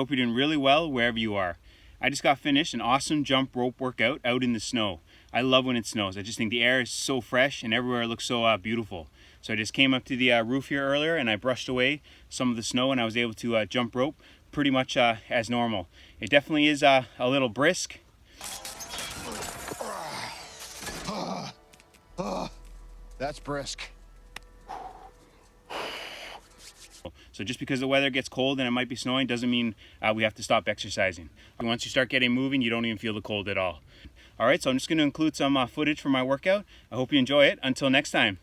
Hope you're doing really well wherever you are. I just got finished an awesome jump rope workout out in the snow. I love when it snows. I just think the air is so fresh and everywhere looks so beautiful. So I just came up to the roof here earlier and I brushed away some of the snow and I was able to jump rope pretty much as normal. It definitely is a little brisk. That's brisk. So just because the weather gets cold and it might be snowing doesn't mean we have to stop exercising. Once you start getting moving, you don't even feel the cold at all. All right, so I'm just going to include some footage from my workout. I hope you enjoy it. Until next time.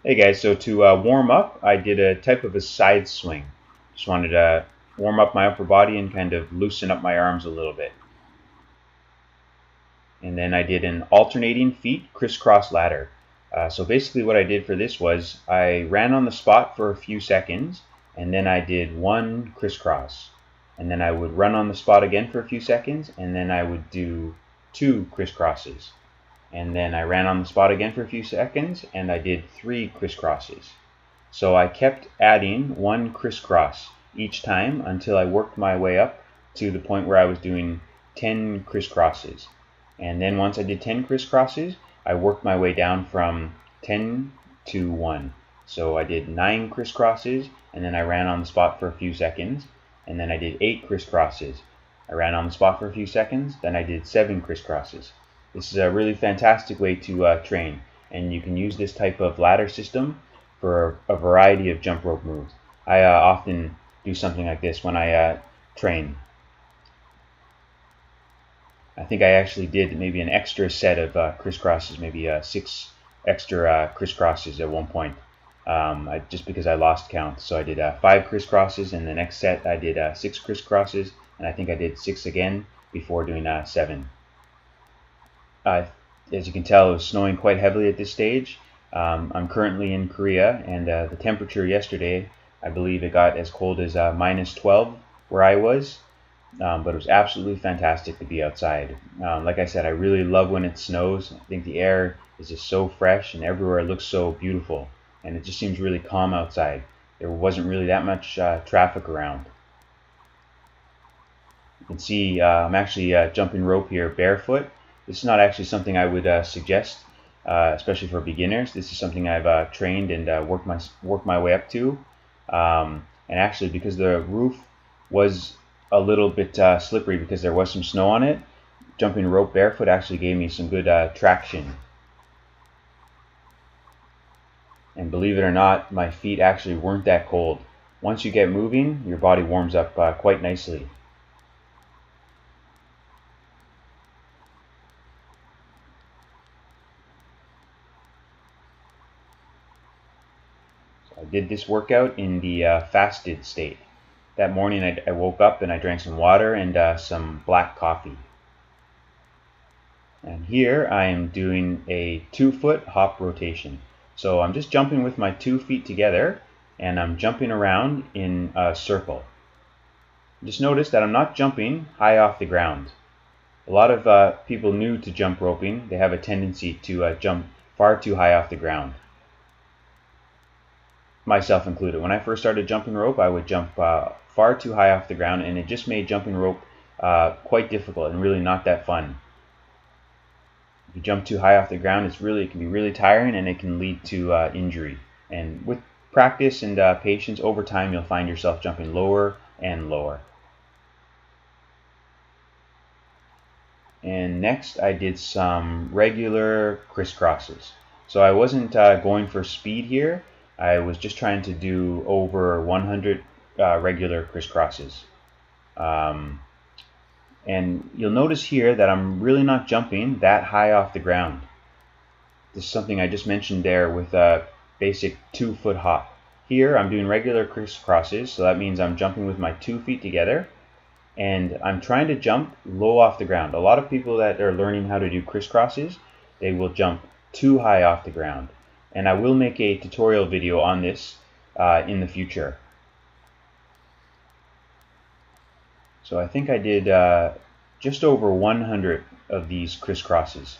Hey guys, so to warm up, I did a type of a side swing. Just wanted to warm up my upper body and kind of loosen up my arms a little bit. And then I did an alternating feet crisscross ladder. So basically what I did for this was I ran on the spot for a few seconds and then I did one crisscross. And then I would run on the spot again for a few seconds and then I would do two crisscrosses. And then I ran on the spot again for a few seconds and I did three crisscrosses. So I kept adding one crisscross each time until I worked my way up to the point where I was doing 10 crisscrosses. And then once I did 10 crisscrosses, I worked my way down from 10 to 1. So I did 9 crisscrosses, and then I ran on the spot for a few seconds, and then I did 8 crisscrosses. I ran on the spot for a few seconds, then I did 7 crisscrosses. This is a really fantastic way to train, and you can use this type of ladder system for a variety of jump rope moves. I often do something like this when I train. I think I actually did maybe an extra set of crisscrosses, maybe 6 extra crisscrosses at one point, just because I lost count. So I did 5 crisscrosses, and the next set I did 6 crisscrosses, and I think I did 6 again before doing 7. As you can tell, it was snowing quite heavily at this stage. I'm currently in Korea, and the temperature yesterday, I believe it got as cold as minus 12 where I was. But it was absolutely fantastic to be outside. Like I said, I really love when it snows. I think the air is just so fresh and everywhere looks so beautiful. And it just seems really calm outside. There wasn't really that much traffic around. You can see I'm actually jumping rope here barefoot. This is not actually something I would suggest, especially for beginners. This is something I've trained and worked my way up to. And actually, because the roof was a little bit slippery because there was some snow on it, jumping rope barefoot actually gave me some good traction. And believe it or not, my feet actually weren't that cold. Once you get moving, your body warms up quite nicely. So I did this workout in the fasted state. That morning I woke up and I drank some water and some black coffee. And here I am doing a 2-foot hop rotation. So I'm just jumping with my 2 feet together and I'm jumping around in a circle. Just notice that I'm not jumping high off the ground. A lot of people new to jump roping, they have a tendency to jump far too high off the ground. Myself included. When I first started jumping rope, I would jump far too high off the ground, and it just made jumping rope quite difficult and really not that fun. If you jump too high off the ground, it can be really tiring and it can lead to injury. And with practice and patience, over time you'll find yourself jumping lower and lower. And next I did some regular crisscrosses. So I wasn't going for speed here. I was just trying to do over 100 regular crisscrosses. And you'll notice here that I'm really not jumping that high off the ground. This is something I just mentioned there with a basic 2-foot hop. Here I'm doing regular crisscrosses, so that means I'm jumping with my 2 feet together, and I'm trying to jump low off the ground. A lot of people that are learning how to do crisscrosses, they will jump too high off the ground. And I will make a tutorial video on this in the future. So I think I did just over 100 of these crisscrosses.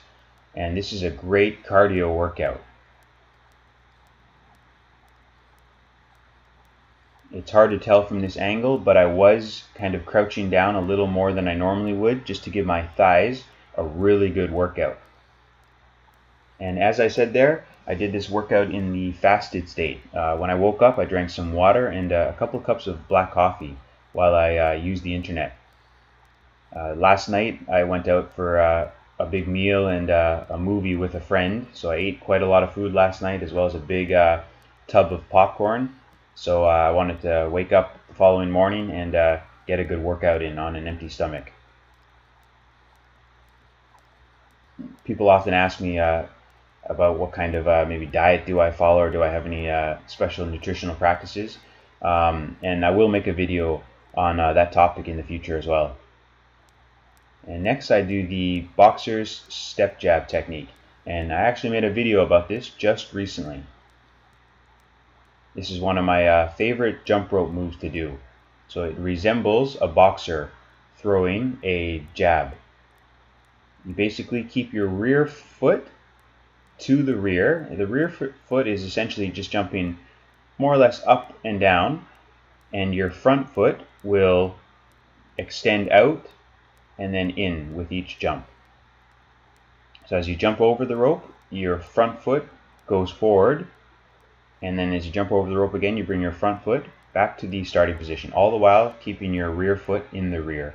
And this is a great cardio workout. It's hard to tell from this angle, but I was kind of crouching down a little more than I normally would just to give my thighs a really good workout. And as I said there, I did this workout in the fasted state. When I woke up, I drank some water and a couple of cups of black coffee while I used the internet. Last night, I went out for a big meal and a movie with a friend, so I ate quite a lot of food last night, as well as a big tub of popcorn. So I wanted to wake up the following morning and get a good workout in on an empty stomach. People often ask me about what kind of maybe diet do I follow, or do I have any special nutritional practices, and I will make a video on that topic in the future as well. And next I do the boxer's step jab technique, and I actually made a video about this just recently. This is one of my favorite jump rope moves to do. So it resembles a boxer throwing a jab. You basically keep your rear foot to the rear. The rear foot is essentially just jumping more or less up and down, and your front foot will extend out and then in with each jump. So as you jump over the rope, your front foot goes forward, and then as you jump over the rope again, you bring your front foot back to the starting position, all the while keeping your rear foot in the rear.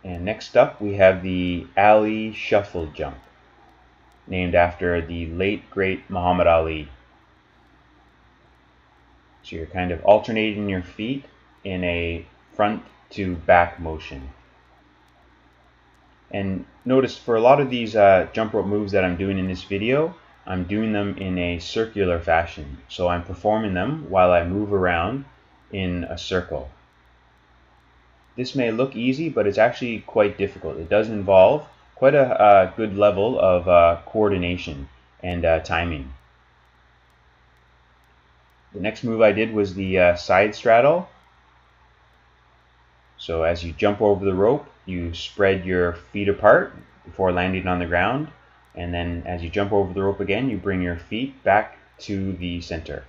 And next up we have the Ali Shuffle Jump, named after the late great Muhammad Ali. So you're kind of alternating your feet in a front to back motion. And notice for a lot of these jump rope moves that I'm doing in this video, I'm doing them in a circular fashion. So I'm performing them while I move around in a circle. This may look easy, but it's actually quite difficult. It does involve quite a good level of coordination and timing. The next move I did was the side straddle. So as you jump over the rope, you spread your feet apart before landing on the ground, and then as you jump over the rope again, you bring your feet back to the center.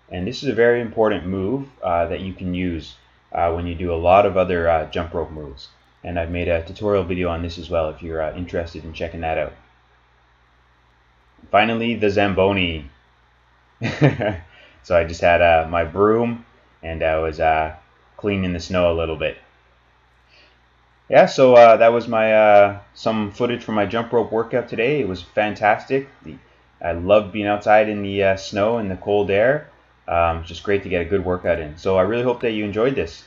And this is a very important move that you can use when you do a lot of other jump rope moves. And I've made a tutorial video on this as well if you're interested in checking that out. Finally, the Zamboni. So I just had my broom and I was cleaning the snow a little bit. Yeah, so that was my some footage from my jump rope workout today. It was fantastic. I loved being outside in the snow and the cold air. Just great to get a good workout in. So I really hope that you enjoyed this.